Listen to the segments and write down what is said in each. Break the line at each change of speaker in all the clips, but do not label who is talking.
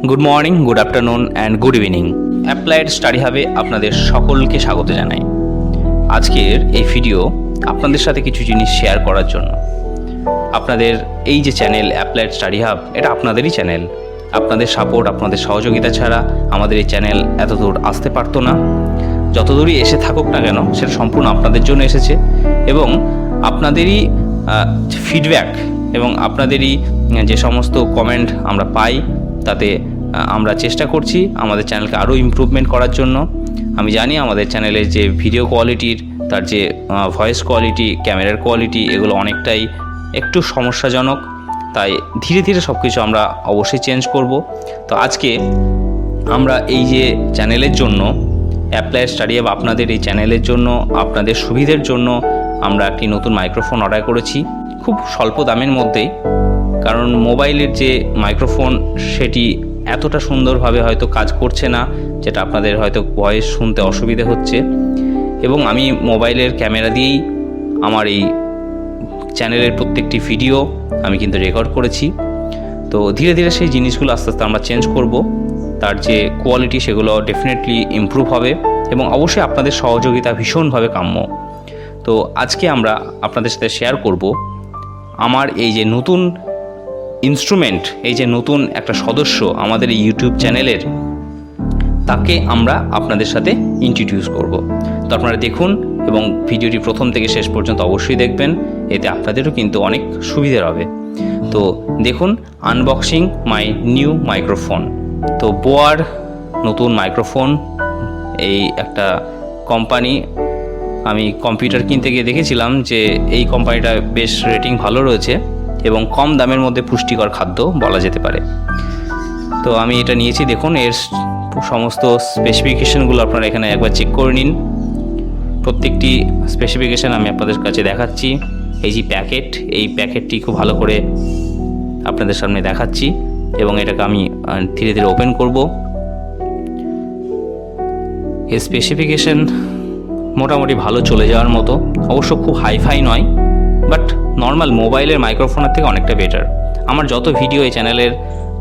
Good morning, good afternoon and good evening. Applied study হাবে আপনাদের সকলকে স্বাগত জানাই। আজকের এই ভিডিও আপনাদের সাথে কিছু জিনিস শেয়ার করার জন্য। আপনাদের এই যে চ্যানেল অ্যাপ্লাইড স্টাডি হাব, এটা আপনাদেরই চ্যানেল। আপনাদের সাপোর্ট, আপনাদের সহযোগিতা ছাড়া আমাদের এই চ্যানেল এত দূর আসতে পারতো না। যত দূরই এসে থাকুক না কেন, সেটা সম্পূর্ণ আপনাদের জন্য এসেছে এবং আপনাদেরই ফিডব্যাক এবং আপনাদেরই যে সমস্ত কমেন্ট আমরা পাই, তাতে আমরা চেষ্টা করছি আমাদের চ্যানেলকে আরও ইমপ্রুভমেন্ট করার জন্য। আমি জানি আমাদের চ্যানেলের যে ভিডিও কোয়ালিটির, তার যে ভয়েস কোয়ালিটি, ক্যামেরার কোয়ালিটি, এগুলো অনেকটাই একটু সমস্যাজনক। তাই ধীরে ধীরে সব কিছু আমরা অবশ্যই চেঞ্জ করব। তো আজকে আমরা এই যে চ্যানেলের জন্য অ্যাপ্লাইড স্টাডি হাব, আপনাদের এই চ্যানেলের জন্য, আপনাদের সুবিধের জন্য আমরা একটি নতুন মাইক্রোফোন অর্ডার করেছি খুব স্বল্প দামের মধ্যেই। কারণ মোবাইলের যে মাইক্রোফোন সেটি এতটা সুন্দরভাবে হয়তো কাজ করছে না, যেটা আপনাদের হয়তো ভয়েস শুনতে অসুবিধে হচ্ছে। এবং আমি মোবাইলের ক্যামেরা দিয়েই আমার এই চ্যানেলের প্রত্যেকটি ভিডিও আমি কিন্তু রেকর্ড করেছি। তো ধীরে ধীরে সেই জিনিসগুলো আস্তে আস্তে আমরা চেঞ্জ করব। তার যে কোয়ালিটি সেগুলো ডেফিনেটলি ইমপ্রুভ হবে এবং অবশ্যই আপনাদের সহযোগিতা ভীষণভাবে কাম্য। তো আজকে আমরা আপনাদের সাথে শেয়ার করব আমার এই যে নতুন ইনস্ট্রুমেন্ট, এই যে নতুন একটা সদস্য আমাদের এই ইউটিউব চ্যানেলের, তাকে আমরা আপনাদের সাথে ইন্ট্রোডিউস করব। তো আপনারা দেখুন এবং ভিডিওটি প্রথম থেকে শেষ পর্যন্ত অবশ্যই দেখবেন, এতে আপনাদেরও কিন্তু অনেক সুবিধা হবে। তো দেখুন, আনবক্সিং মাই নিউ মাইক্রোফোন। তো বোয়ার নতুন মাইক্রোফোন, এই একটা কোম্পানি। আমি কম্পিউটার কিনতে গিয়ে দেখেছিলাম যে এই কোম্পানিটা বেশ রেটিং ভালো রয়েছে এবং কম দামের মধ্যে পুষ্টিকর খাদ্য বলা যেতে পারে। তো আমি এটা নিয়েছি। দেখুন, এর সমস্ত স্পেসিফিকেশানগুলো আপনারা এখানে একবার চেক করে নিন। প্রত্যেকটি স্পেসিফিকেশান আমি আপনাদের কাছে দেখাচ্ছি। এই যে প্যাকেট, এই প্যাকেটটি খুব ভালো করে আপনাদের সামনে দেখাচ্ছি এবং এটাকে আমি ধীরে ধীরে ওপেন করব। এর স্পেসিফিকেশান মোটামুটি ভালো চলে যাওয়ার মতো, অবশ্য খুব হাইফাই নয়, বাট নর্মাল মোবাইলের মাইক্রোফোনের থেকে অনেকটা বেটার। আমার যত ভিডিও এই চ্যানেলের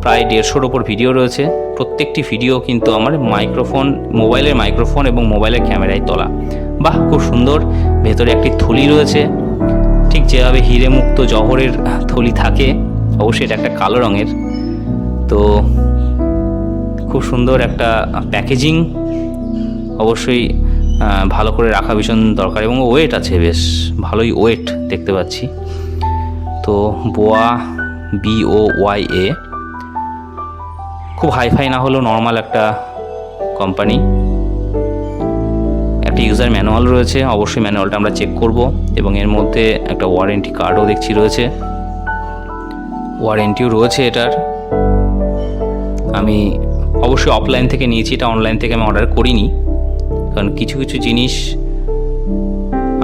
প্রায় 150-র ওপর ভিডিও রয়েছে, প্রত্যেকটি ভিডিও কিন্তু আমার মাইক্রোফোন, মোবাইলের মাইক্রোফোন এবং মোবাইলের ক্যামেরায় তোলা। বাহ, খুব সুন্দর। ভেতরে একটি থলি রয়েছে, ঠিক যেভাবে হিরে মুক্ত জহরের থলি থাকে, অবশ্যই এটা একটা কালো রঙের। তো খুব সুন্দর একটা প্যাকেজিং, অবশ্যই ভালো করে রাখা ভীষণ দরকার এবং ওয়েট আছে, বেশ ভালোই ওয়েট দেখতে পাচ্ছি। তো বোয়া, BOYA, খুব হাইফাই না হলেও নর্মাল একটা কোম্পানি। একটা ইউজার ম্যানুয়াল রয়েছে, অবশ্যই ম্যানুয়ালটা আমরা চেক করব এবং এর মধ্যে একটা ওয়ারেন্টি কার্ডও দেখছি রয়েছে, ওয়ারেন্টিও রয়েছে এটার। আমি অবশ্যই অফলাইন থেকে নিয়েছি, এটা অনলাইন থেকে আমি অর্ডার করিনি, কারণ কিছু কিছু জিনিস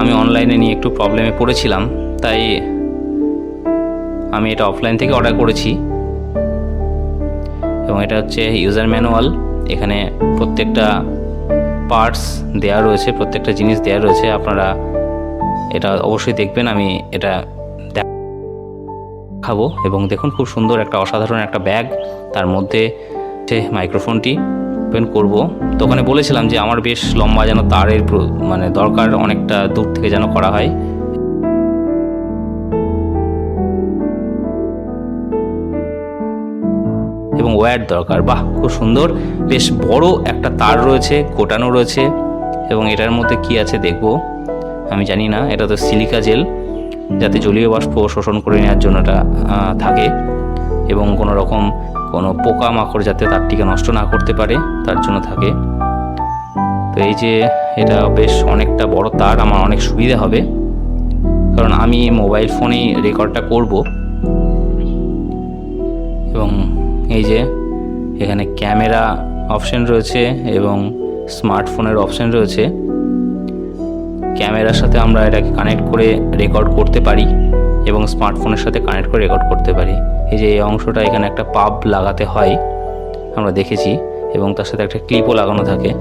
আমি অনলাইনে নিয়ে একটু প্রবলেমে পড়েছিলাম, তাই আমি এটা অফলাইন থেকে অর্ডার করেছি। এবং এটা হচ্ছে ইউজার ম্যানুয়াল, এখানে প্রত্যেকটা পার্টস দেওয়া রয়েছে, প্রত্যেকটা জিনিস দেওয়া রয়েছে। আপনারা এটা অবশ্যই দেখবেন, আমি এটা দেখাবো। এবং দেখুন, খুব সুন্দর একটা অসাধারণ একটা ব্যাগ, তার মধ্যে মাইক্রোফোনটি ওপেন করব। তো ওখানে বলেছিলাম যে আমার বেশ লম্বা যেন তারের মানে দরকার, অনেকটা দূর থেকে যেন করা হয়। এবং ওয়্যার দরকার। বাহ, খুব সুন্দর, বেশ বড় একটা তার রয়েছে, কোটানো রয়েছে। এবং এটার মধ্যে কি আছে দেখব, আমি জানি না। এটা তো সিলিকা জেল, যাতে জলীয় বাষ্প শোষণ করে নেওয়ার জন্য এটা থাকে এবং কোনো রকম কোনো পোকামাকড় যাতে তারটিকে নষ্ট না করতে পারে তার জন্য থাকে। তো এই যে এটা বেশ অনেকটা বড় তার, আমার অনেক সুবিধা হবে, কারণ আমি মোবাইল ফোনেই রেকর্ডটা করব। এবং এই যে এখানে ক্যামেরা অপশন রয়েছে এবং স্মার্টফোনের অপশন রয়েছে। ক্যামেরার সাথে আমরা এটাকে কানেক্ট করে রেকর্ড করতে পারি এবং স্মার্টফোনের সাথে কানেক্ট করে রেকর্ড করতে পারি। এই যে এই অংশটা, এখানে একটা পাব লাগাতে হয় আমরা দেখেছি, এবং তার সাথে একটা ক্লিপও লাগানো থাকে।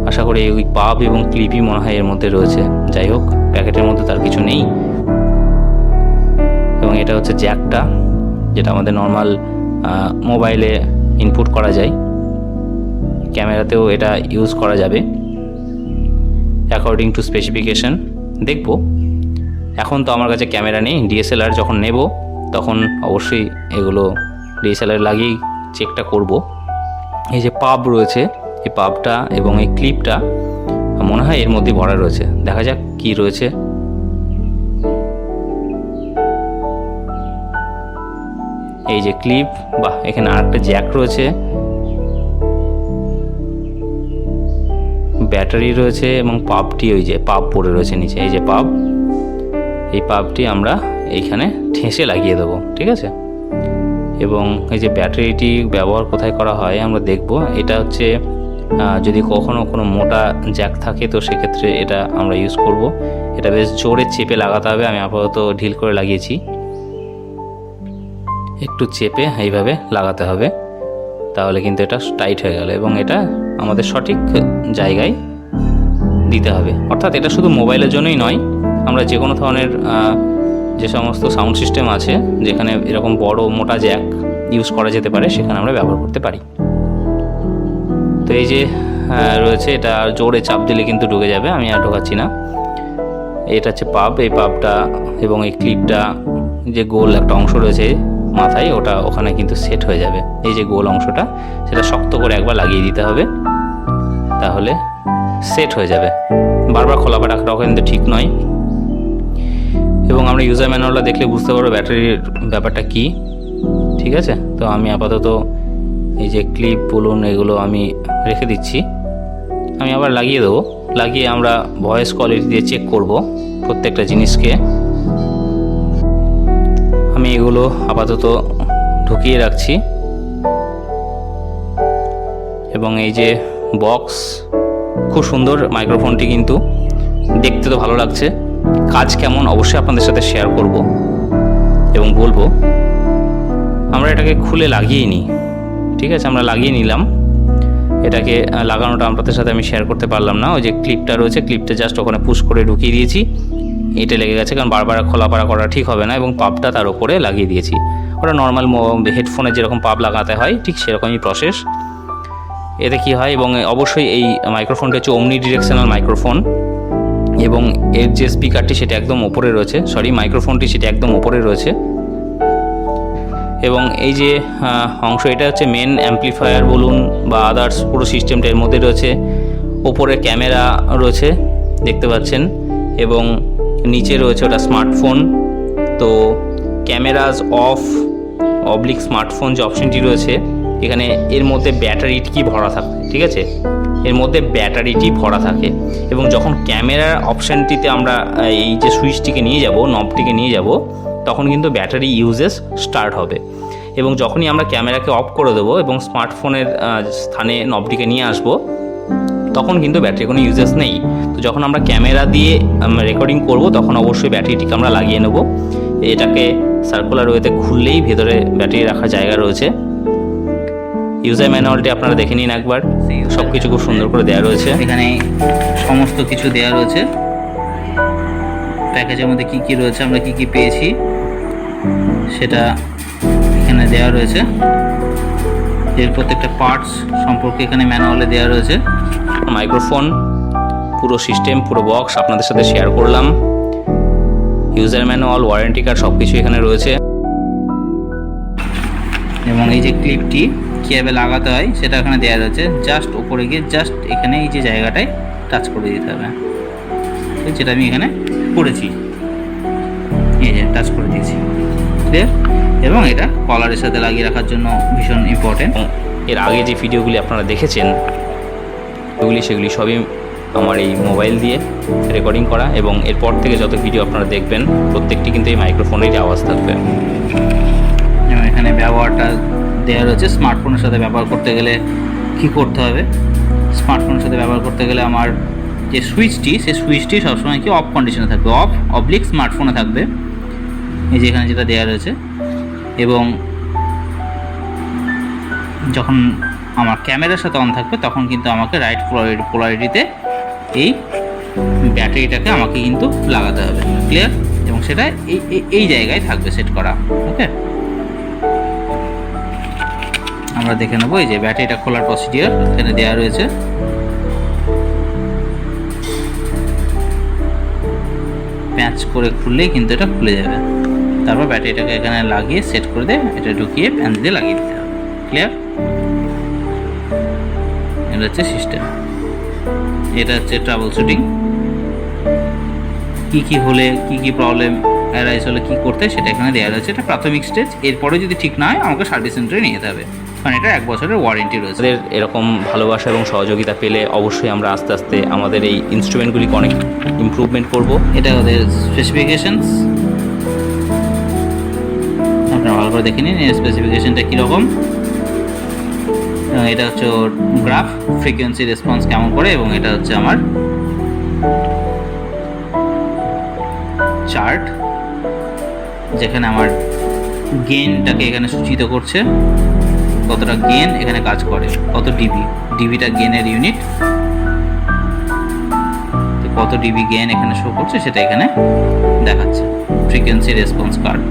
আশা করি ওই পাব এবং ক্লিপই মনে হয় এর মধ্যে রয়েছে। যাই হোক, প্যাকেটের মধ্যে তার কিছু নেই। এবং এটা হচ্ছে জ্যাকটা, যেটা আমাদের নর্মাল মোবাইলে ইনপুট করা যায়, ক্যামেরাতেও এটা ইউজ করা যাবে অ্যাকর্ডিং টু স্পেসিফিকেশন। দেখব, এখন তো আমার কাছে ক্যামেরা নেই, ডিএসএলআর যখন নেব তখন অবশ্যই এগুলো ডিএসএলআর লাগিয়েই চেকটা করব। এই যে পাব রয়েছে, এই পাবটা এবং এই ক্লিপটা মনে হয় এর মধ্যে ভরা রয়েছে, দেখা যাক কি রয়েছে। এই যে ক্লিপ, বাহ, এখানে আরেকটা জ্যাক রয়েছে, ব্যাটারি রয়েছে এবং পাবটি ওই যে পাব পড়ে রয়েছে নিচে, এই যে পাব, এই পাবটি আমরা এইখানে ঠেসে লাগিয়ে দেবো, ঠিক আছে। এবং এই যে ব্যাটারিটি ব্যবহার কোথায় করা হয় আমরা দেখব। এটা হচ্ছে যদি কখনো কোনো মোটা জ্যাক থাকে তো সেক্ষেত্রে এটা আমরা ইউজ করব। এটা বেশ জোরে চেপে লাগাতে হবে, আমি আপাতত ঢিল করে লাগিয়েছি, একটু চেপে এইভাবে লাগাতে হবে, তাহলে কিন্তু এটা টাইট হয়ে গেল এবং এটা আমাদের সঠিক জায়গায় দিতে হবে। অর্থাৎ এটা শুধু মোবাইলের জন্যই নয়, আমরা যে কোনো ধরনের যে সমস্ত সাউন্ড সিস্টেম আছে যেখানে এরকম বড় মোটা জ্যাক ইউজ করা যেতে পারে সেখানে আমরা ব্যবহার করতে পারি। তো এই যে রয়েছে, এটা জোরে চাপ দিলে কিন্তু ঢুকে যাবে, আমি আর ঢোকাচ্ছি না। এটা হচ্ছে পাব, এই পাবটা এবং এই ক্লিপটা যে গোল একটা অংশ রয়েছে মাথায়, ওটা ওখানে কিন্তু সেট হয়ে যাবে। এই যে গোল অংশটা সেটা শক্ত করে একবার লাগিয়ে দিতে হবে, তাহলে সেট হয়ে যাবে। বারবার খোলা পা রাখা কিন্তু ঠিক নয়। এবং আমরা ইউজার ম্যানুয়ালটা দেখলে বুঝতে পারবো ব্যাটারির ব্যাপারটা কি, ঠিক আছে। তো আমি আপাতত এই যে ক্লিপ বলুন এগুলো আমি রেখে দিচ্ছি, আমি আবার লাগিয়ে দেবো। লাগিয়ে আমরা ভয়েস কোয়ালিটি দিয়ে চেক করব প্রত্যেকটা জিনিসকে। আমি এগুলো আপাতত ঢুকিয়ে রাখছি। এবং এই যে বক্স, খুব সুন্দর মাইক্রোফোনটি, কিন্তু দেখতে তো ভালো লাগছে। কাজ কেমন অবশ্যই আপনাদের সাথে শেয়ার করব এবং বলবো। আমরা এটাকে খুলে লাগিয়ে নিই, ঠিক আছে, আমরা লাগিয়ে নিলাম। এটাকে লাগানোটা আপনাদের সাথে আমি শেয়ার করতে পারলাম না। ওই যে ক্লিপটা রয়েছে, ক্লিপটা জাস্ট ওখানে পুশ করে ঢুকিয়ে দিয়েছি, এটা লেগে গেছে, কারণ বারবার খোলাপাড়া করা ঠিক হবে না। এবং পাবটা তার উপরে লাগিয়ে দিয়েছি, ওটা নর্মাল হেডফোনে যেরকম পাব লাগাতে হয় ঠিক সেরকমই প্রসেস। এতে কি হয়, এবং অবশ্যই এই মাইক্রোফোনটা হচ্ছে ওমনি ডিরেকশনাল মাইক্রোফোন, এবং এর যে স্পিকারটি সেটা একদম ওপরে রয়েছে, মাইক্রোফোনটি সেটা একদম ওপরে রয়েছে। এবং এই যে অংশ, এটা হচ্ছে মেন অ্যাম্পলিফায়ার বলুন বা আদার্স পুরো সিস্টেমটা এর মধ্যে রয়েছে। ওপরে ক্যামেরা রয়েছে দেখতে পাচ্ছেন, এবং নিচে রয়েছে ওটা স্মার্টফোন। তো ক্যামেরাজ অফ অবলিক স্মার্টফোন যে অপশনটি রয়েছে এখানে, এর মধ্যে ব্যাটারিটি ভরা থাকে, ঠিক আছে, এর মধ্যে ব্যাটারিটি ভরা থাকে। এবং যখন ক্যামেরার অপশানটিতে আমরা এই যে সুইচটিকে নিয়ে যাব, নবটিকে নিয়ে যাব, তখন কিন্তু ব্যাটারি ইউজেস স্টার্ট হবে। এবং যখনই আমরা ক্যামেরাকে অফ করে দেবো এবং স্মার্টফোনের স্থানে নবটিকে নিয়ে আসবো, তখন কিন্তু ব্যাটারির কোনো ইউজেস নেই। তো যখন আমরা ক্যামেরা দিয়ে রেকর্ডিং করব তখন অবশ্যই ব্যাটারিটিকে আমরা লাগিয়ে নেব। এটাকে সার্কুলার ওয়েতে খুললেই ভেতরে ব্যাটারি রাখার জায়গা রয়েছে। ইউজার ম্যানুয়ালটি আপনারা দেখে নিন একবার, সব কিছু খুব সুন্দর করে দেওয়া রয়েছে। এখানে সমস্ত কিছু দেওয়া রয়েছে, প্যাকেজের মধ্যে কী কী রয়েছে, আমরা কী কী পেয়েছি সেটা এখানে দেওয়া রয়েছে। এর প্রত্যেকটা পার্টস সম্পর্কে এখানে ম্যানুয়ালে দেওয়া রয়েছে। মাইক্রোফোন পুরো সিস্টেম, পুরো বক্স আপনাদের সাথে শেয়ার করলাম। ইউজার ম্যানুয়াল, ওয়ারেন্টি কার্ড সব কিছু এখানে রয়েছে। এবং এই যে ক্লিপটি কীভাবে লাগাতে হয় সেটা এখানে দেওয়া রয়েছে। জাস্ট ওপরে গিয়ে জাস্ট এখানে এই যে জায়গাটায় টাচ করে দিতে হবে, যেটা আমি এখানে করেছি, এই যে টাচ করে দিয়েছি, ক্লিয়ার। এবং এটা কলারের সাথে লাগিয়ে রাখার জন্য ভীষণ ইম্পর্টেন্ট। এর আগে যে ভিডিওগুলি আপনারা দেখেছেন সেগুলি সবই আমার এই মোবাইল দিয়ে রেকর্ডিং করা, এবং এরপর থেকে যত ভিডিও আপনারা দেখবেন প্রত্যেকটি কিন্তু এই মাইক্রোফোনেরই আওয়াজ থাকবে। এবং এখানে ব্যবহারটা দেওয়া রয়েছে। স্মার্টফোনের সাথে ব্যবহার করতে গেলে কী করতে হবে, স্মার্টফোনের সাথে ব্যবহার করতে গেলে আমার যে সুইচটি, সেই সুইচটি সবসময় কি অফ কন্ডিশনে থাকবে, অফ অবলিক স্মার্টফোনে থাকবে, এই যে এখানে যেটা দেওয়া রয়েছে। এবং যখন আমার ক্যামেরার সাথে অন থাকবে তখন কিন্তু আমাকে রাইট পোলারিটিতে এই ব্যাটারিটাকে আমাকে কিন্তু লাগাতে হবে, ক্লিয়ার। এবং সেটা এই জায়গায় থাকবে সেট করা, ওকে। আমরা দেখে নেবো। এই যে ব্যাটারিটা খোলার প্রসিডিওর এখানে দেওয়া রয়েছে। প্যাঁচ করে খুললেই কিন্তু এটা খুলে যাবে। তারপর ব্যাটারিটাকে এখানে লাগিয়ে সেট করে দিয়ে এটা ঢুকিয়ে প্যাঁচ দিয়ে লাগিয়ে দিতে হবে। ক্লিয়ার? এটা হচ্ছে সিস্টেম। এটা হচ্ছে ট্রাবল শুটিং, কি হলে কি প্রবলেম অ্যারাইজ হলে কি করতে সেটা এখানে দেওয়া রয়েছে। এটা প্রাথমিক স্টেজ। এরপরে যদি ঠিক না হয় আমাকে সার্ভিস সেন্টারে নিয়ে যেতে হবে, কারণ এটা 1 বছরের ওয়ারেন্টি রয়েছে। আমাদের এরকম ভালোবাসা এবং সহযোগিতা পেলে অবশ্যই আমরা আস্তে আস্তে আমাদের এই ইনস্ট্রুমেন্টগুলিকে অনেক ইমপ্রুভমেন্ট করব। এটা ওদের স্পেসিফিকেশনস, আপনারা ভালো করে দেখে নিন স্পেসিফিকেশনটা কীরকম। এটা হচ্ছে ওর গ্রাফ, ফ্রিকোয়েন্সি রেসপন্স কেমন করে, এবং এটা হচ্ছে আমার চার্ট, যেখানে আমার গেইনটাকে এখানে সূচিত করছে, কতটা গেইন এখানে কাজ করে, কত ডিবি, ডিবিটা গেইনের ইউনিট, কত ডিবি গেইন এখানে শো করছে সেটা এখানে দেখাচ্ছে। ফ্রিকোয়েন্সি রেসপন্স কার্ড,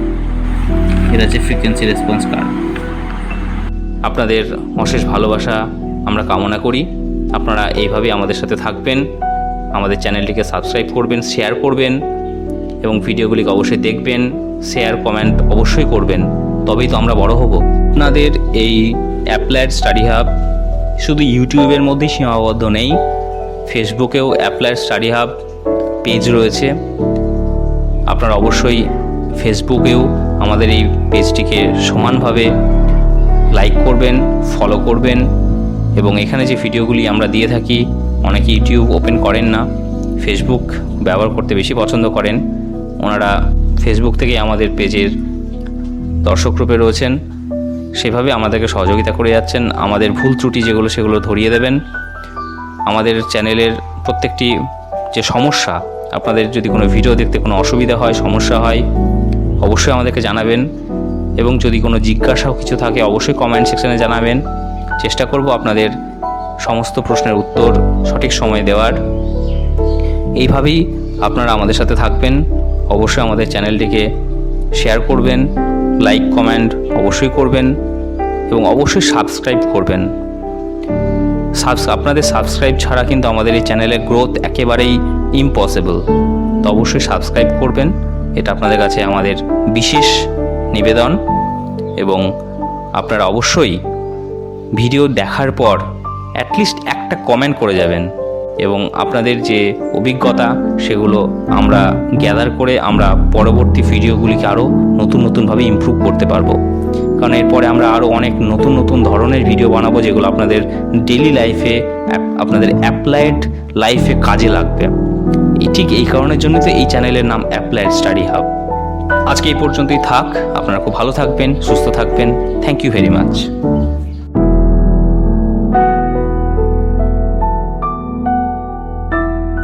এটা হচ্ছে ফ্রিকোয়েন্সি রেসপন্স কার্ড। আপনাদের অশেষ ভালোবাসা আমরা কামনা করি। আপনারা এইভাবে আমাদের সাথে থাকবেন, আমাদের চ্যানেলটিকে সাবস্ক্রাইব করবেন, শেয়ার করবেন এবং ভিডিওগুলিকে অবশ্যই দেখবেন, শেয়ার কমেন্ট অবশ্যই করবেন, তবেই তো আমরা বড় হব। আপনাদের এই অ্যাপ্লাইড স্টাডি হাব শুধু ইউটিউবের মধ্যেই সীমাবদ্ধ নেই, ফেসবুকেও অ্যাপ্লাইড স্টাডি হাব পেজ রয়েছে। আপনারা অবশ্যই ফেসবুকেও আমাদের এই পেজটিকে সমানভাবে লাইক করবেন, ফলো করবেন এবং এখানে যে ভিডিওগুলি আমরা দিয়ে থাকি, অনেকে ইউটিউব ওপেন করেন না, ফেসবুক ব্যবহার করতে বেশি পছন্দ করেন, ওনারা ফেসবুক থেকে আমাদের পেজের দর্শকরূপে রয়েছেন, সেভাবে আমাদেরকে সহযোগিতা করে যাচ্ছেন। আমাদের ভুল ত্রুটি যেগুলো সেগুলো ধরিয়ে দেবেন। আমাদের চ্যানেলের প্রত্যেকটি যে সমস্যা, আপনাদের যদি কোনো ভিডিও দেখতে কোনো অসুবিধা হয়, সমস্যা হয়, অবশ্যই আমাদেরকে জানাবেন এবং যদি কোনো জিজ্ঞাসাও কিছু থাকে অবশ্যই কমেন্ট সেকশনে জানাবেন। চেষ্টা করব আপনাদের সমস্ত প্রশ্নের উত্তর সঠিক সময়ে দেওয়ার। এইভাবেই আপনারা আমাদের সাথে থাকবেন। অবশ্যই আমাদের চ্যানেলটিকে শেয়ার করবেন, লাইক কমেন্ট অবশ্যই করবেন এবং অবশ্যই সাবস্ক্রাইব করবেন। আপনাদের সাবস্ক্রাইব ছাড়া কিন্তু আমাদের এই চ্যানেলের গ্রোথ একেবারেই ইম্পসিবল। তো অবশ্যই সাবস্ক্রাইব করবেন, এটা আপনাদের কাছে আমাদের বিশেষ নিবেদন। এবং আপনারা অবশ্যই ভিডিও দেখার পর অ্যাটলিস্ট একটা কমেন্ট করে যাবেন এবং আপনাদের যে অভিজ্ঞতা সেগুলো আমরা গ্যাদার করে আমরা পরবর্তী ভিডিওগুলিকে আরও নতুনভাবে ইমপ্রুভ করতে পারবো। কারণ এরপরে আমরা আরও অনেক নতুন ধরনের ভিডিও বানাবো যেগুলো আপনাদের ডেইলি লাইফে, আপনাদের অ্যাপ্লাইড লাইফে কাজে লাগবে। ঠিক এই কারণের জন্য তো এই চ্যানেলের নাম অ্যাপ্লাইড স্টাডি হাব। আজকে এই পর্যন্তই থাক। আপনারা খুব ভালো থাকবেন, সুস্থ থাকবেন। Thank you very much.